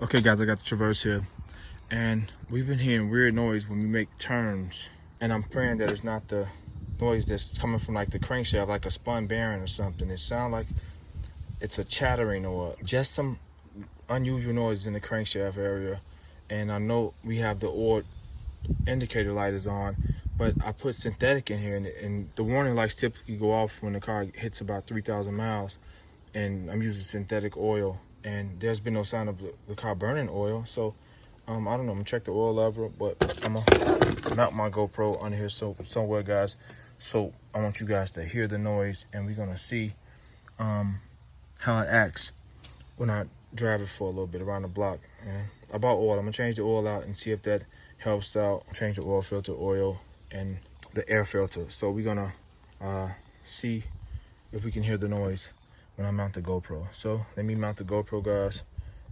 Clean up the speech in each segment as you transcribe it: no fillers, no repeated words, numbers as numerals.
Okay guys, I got the Traverse here, and we've been hearing weird noise when we make turns, and I'm praying that it's not the noise that's coming from like the crankshaft, like a spun bearing or something. It sounds like it's a chattering or just some unusual noise in the crankshaft area. And I know we have the oil indicator light is on, but I put synthetic in here, and the warning lights typically go off when the car hits about 3,000 miles, and I'm using synthetic oil, and there's been no sign of the car burning oil. So I don't know, I'm gonna check the oil level, but I'm gonna mount my GoPro under here somewhere, guys. So I want you guys to hear the noise, and we're gonna see how it acts when I drive it for a little bit around the block. And about oil, I'm gonna change the oil out and see if that helps out. Change the oil filter oil and the air filter. So we're gonna see if we can hear the noise when I mount the GoPro. So let me mount the GoPro, guys,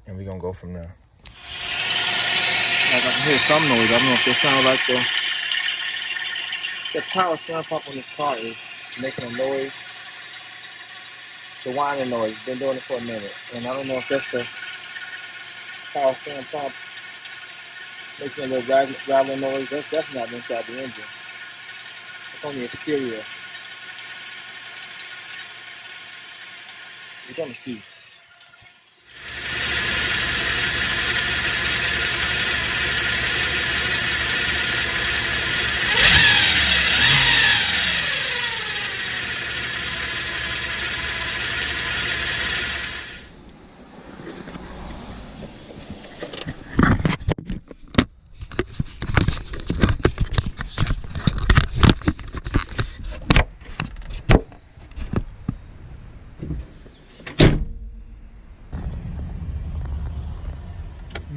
and we're gonna go from there. I can hear some noise. I don't know if this sounds like the power steering pump on this car is making a noise. The whining noise. Been doing it for a minute, and I don't know if that's the power steering pump making a little rattling noise. That's definitely not inside the engine. It's on the exterior. We're gonna see.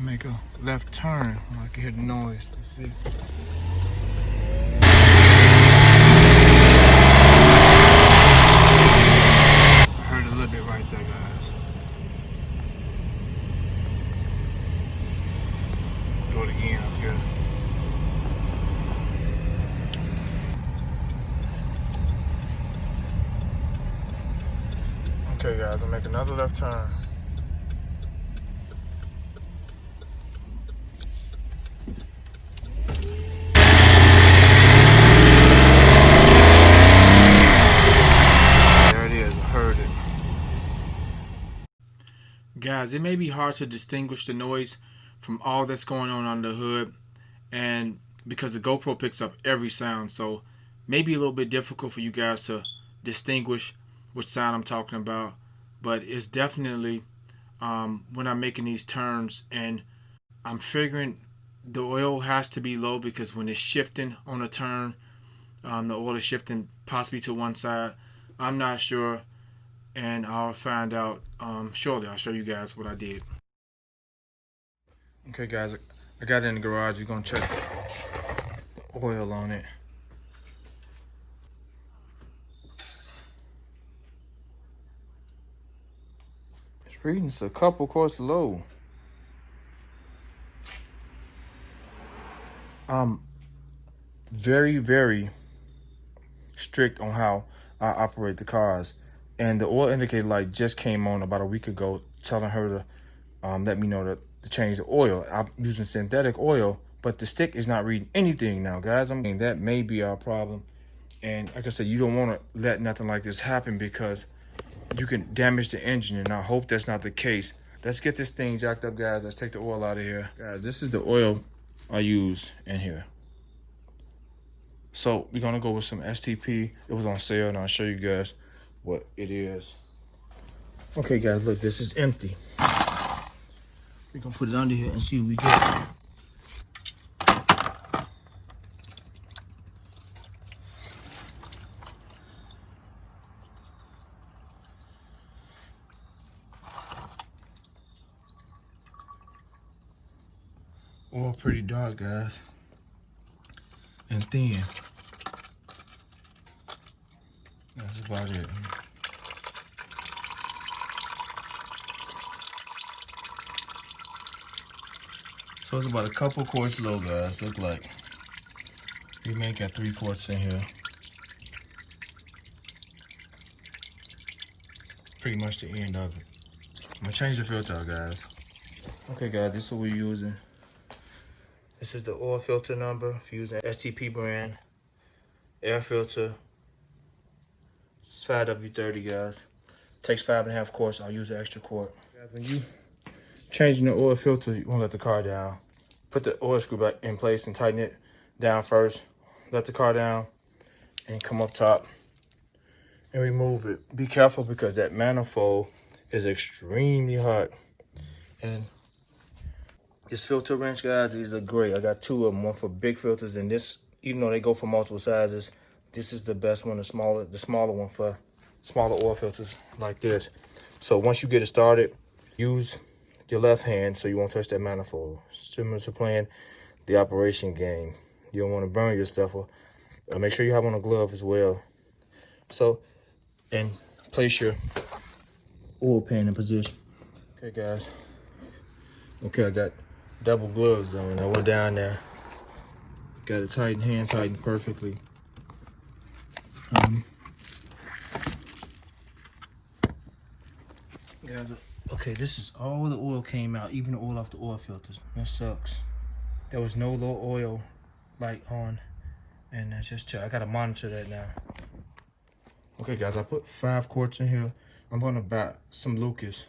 Make a left turn. I can hear the noise. Let's see. I heard a little bit right there, guys. Do it again up here. Okay, guys, I'll make another left turn. Guys, it may be hard to distinguish the noise from all that's going on under the hood, and because the GoPro picks up every sound, so maybe a little bit difficult for you guys to distinguish which sound I'm talking about. But it's definitely when I'm making these turns, and I'm figuring the oil has to be low, because when it's shifting on a turn, the oil is shifting possibly to one side. I'm not sure, and I'll find out shortly. I'll show you guys what I did. Okay guys, I got it in the garage. We're gonna check the oil on it. It's reading it's a couple quarts low. I'm very, very strict on how I operate the cars. And the oil indicator light just came on about a week ago, telling her to let me know to change the oil. I'm using synthetic oil, but the stick is not reading anything now, guys. I mean, that may be our problem. And like I said, you don't want to let nothing like this happen, because you can damage the engine, and I hope that's not the case. Let's get this thing jacked up, guys. Let's take the oil out of here. Guys, this is the oil I use in here. So we're gonna go with some STP. It was on sale, and I'll show you guys what it is. Okay guys, look, this is empty. We're gonna put it under here and see what we get. Oil pretty dark, guys, and thin. That's about it. So it's about a couple quarts low, guys. Look like we may get 3 quarts in here. Pretty much the end of it. I'm gonna change the filter out, guys. Okay guys, this is what we're using. This is the oil filter number. If you're using STP brand, air filter, it's 5W30 guys. Takes 5.5 quarts. I'll use an extra quart. Guys, when you changing the oil filter, you want to let the car down. Put the oil screw back in place and tighten it down first. Let the car down and come up top and remove it. Be careful because that manifold is extremely hot. And this filter wrench, guys, these are great. I got two of them, one for big filters, and this, even though they go for multiple sizes, this is the best one, the smaller one for smaller oil filters like this. So once you get it started, use your left hand so you won't touch that manifold. Similar to playing the operation game. You don't want to burn yourself, or make sure you have on a glove as well. So, and place your oil pan in position. Okay, guys. Okay, I got double gloves on. I went down there. Got it tightened, hand tightened perfectly. Guys, okay, this is all the oil came out, even the oil off the oil filters. That sucks. There was no low oil light on, and that's just check. I gotta monitor that now. Okay, guys, I put 5 quarts in here. I'm gonna buy some Lucas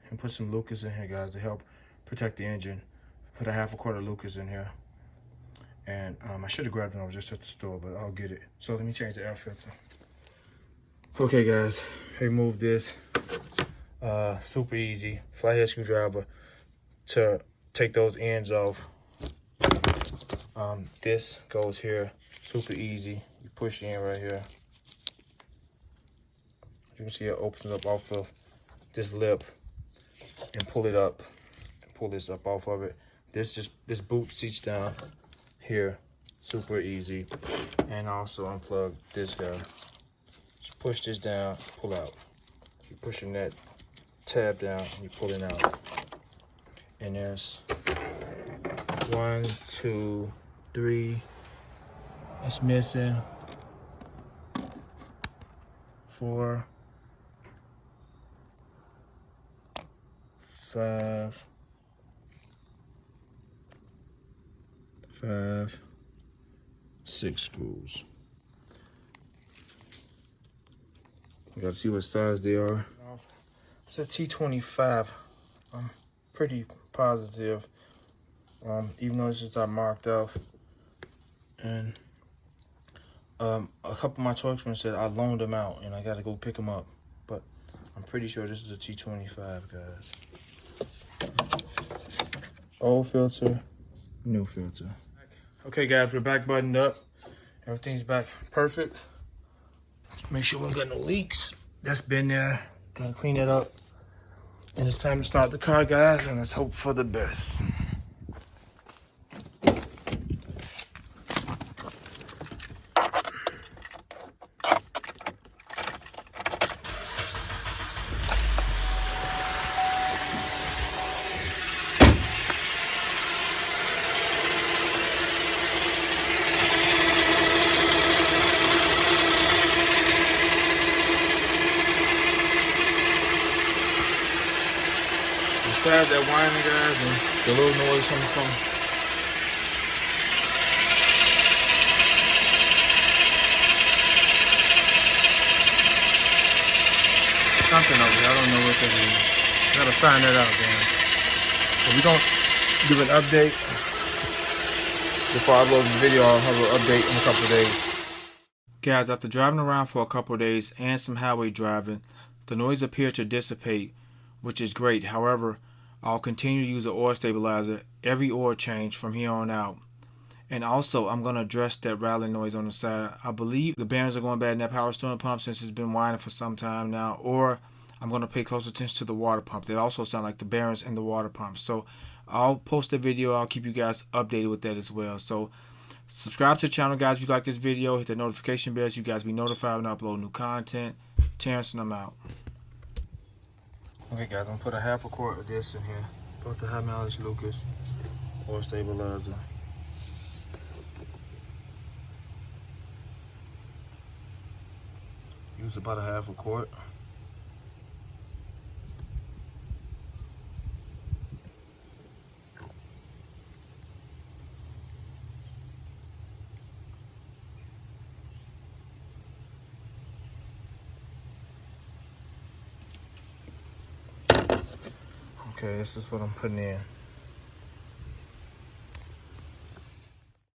and put some Lucas in here, guys, to help protect the engine. Put a 1/2 quart of Lucas in here, and I should have grabbed it when I was just at the store, but I'll get it. So let me change the air filter. Okay, guys, remove this. Super easy flathead screwdriver to take those ends off. This goes here, super easy. You push in right here. You can see it opens up off of this lip and pull it up and pull this up off of it. This boot seats down here, super easy. And also unplug this guy. Just push this down, pull out. You're pushing that tab down, you're pulling out. And there's 1, 2, 3. It's missing 4, 5, 6 screws. You gotta see what size they are. It's a T25. I'm pretty positive, even though this is not marked off. And a couple of my torquemen said I loaned them out and I gotta go pick them up. But I'm pretty sure this is a T25, guys. Old filter, new filter. Okay, guys, we're back buttoned up. Everything's back perfect. Make sure we don't got no leaks. That's been there. Gotta clean it up. And it's time to start the car, guys, and let's hope for the best. Besides that whining, guys, and the little noise from the phone. Something over here, I don't know what that is. Gotta find that out, guys. But we're gonna give an update. Before I upload this video, I'll have an update in a couple of days. Guys, after driving around for a couple of days and some highway driving, the noise appeared to dissipate, which is great. However, I'll continue to use the oil stabilizer every oil change from here on out. And also, I'm going to address that rattling noise on the side. I believe the bearings are going bad in that power steering pump since it's been whining for some time now. Or I'm going to pay close attention to the water pump. That also sound like the bearings in the water pump. So I'll post a video. I'll keep you guys updated with that as well. So subscribe to the channel, guys, if you like this video. Hit the notification bell so you guys be notified when I upload new content. Terrence and I'm out. Okay, guys, I'm gonna put a 1/2 quart of this in here. Both the high mileage Lucas oil stabilizer. Use about a 1/2 quart. Okay, this is what I'm putting in.